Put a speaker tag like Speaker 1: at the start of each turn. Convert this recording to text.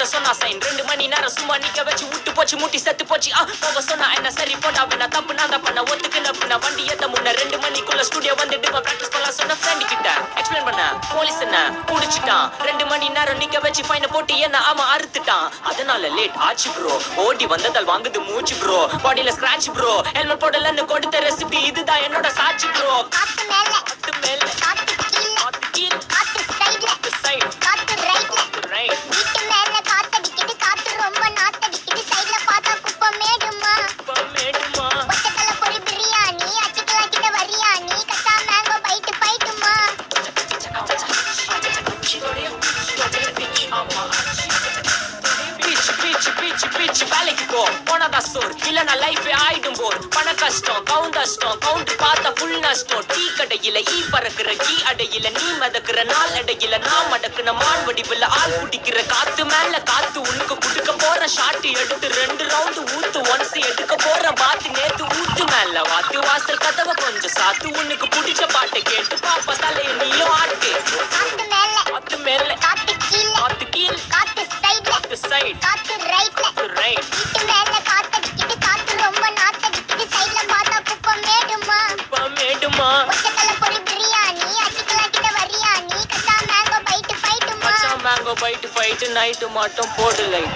Speaker 1: போட சொன்னா சைன் 2 மணி நேரம் சும்மா நிக்க வச்சு விட்டு போச்சு முட்டி செத்து போச்சு போக சொன்னா என்ன சரி போட்டா வேணா தப்பு நான் தான் பண்ண ஒத்துக்குன வண்டி ஏத்த முன்ன 2 மணிக்குள்ள ஸ்டுடியோ வந்துட்டு பிராக்டிஸ் பண்ணலாம் சொன்ன ஃப்ரெண்ட் கிட்ட எக்ஸ்பிளைன் பண்ண போலீஸ் என்ன புடிச்சிட்டான் 2 மணி நேரம் நிக்க வச்சு ஃபைனை போட்டு என்ன அவன் அறுத்துட்டான் அதனால லேட் ஆச்சு ப்ரோ ஓடி வந்ததால் வாங்குது மூச்சு ப்ரோ பாடியில ஸ்கிராட்ச் ப்ரோ ஹெல்மெட் போடலன்னு கொடுத்த ரெசிபி இதுதான் என்னோட சாட்சி ப்ரோ காத்து மேல காத்து கீழ காத்து சைடு காத்து ரைட் வீட்டு மேல காத்தடிக்குது காத்து ரொம்ப நாத்தடிக்குது சைடுல பார்த்தா குப்பை மேடுமா ஒட்டக்கல பொரி பிரியாணி அச்சிக்கலாம் கிட்ட வரியாணி கச்சா மேங்கோ பைட்டுமா பிச்சு வேலைக்கு போ போனதான் சோர் இல்லனா லைஃபே ஆயிடும் போர் பண கஷ்டம் கவுண்டர் பார்த்தா ஃபுல் நஷ்டம் டீ கடையில ஈ பறக்குற கீ அடையில நீ மதக்குற நாள் அடையில நான் மடக்குன மான் வடிவில் ஆள் குடிக்கிற காத்து மேல காத்து உனக்கு குடுக்க போற ஷாட் எடுத்து 2 ரவுண்ட் ஊத்து ஒன்ஸ் எடுக்க போற பாத்து நேத்து ஊத்து மேல வாத்து வாசல் கதவை கொஞ்சம் சாத்து உனக்கு பிடிச்ச பாட்டு கேட்டு பாப்பா தலைய நீயும் ஆட்டு காத்து மேல காத்து கீழ காத்து சைடு காத்து ரைட் வீட்டு மேல காத்தடிக்குது காத்து ரொம்ப நாத்தடிக்குது சைடுல பார்த்தா குப்பை மேடுமா ஒட்டக்கல பொரி பிரியாணி அச்சிக்கலாம் கிட்ட வரியாணி கச்சா மேங்கோ பைட்டு ஃபைட்டு நைட்டு மட்டும் போடு லைட்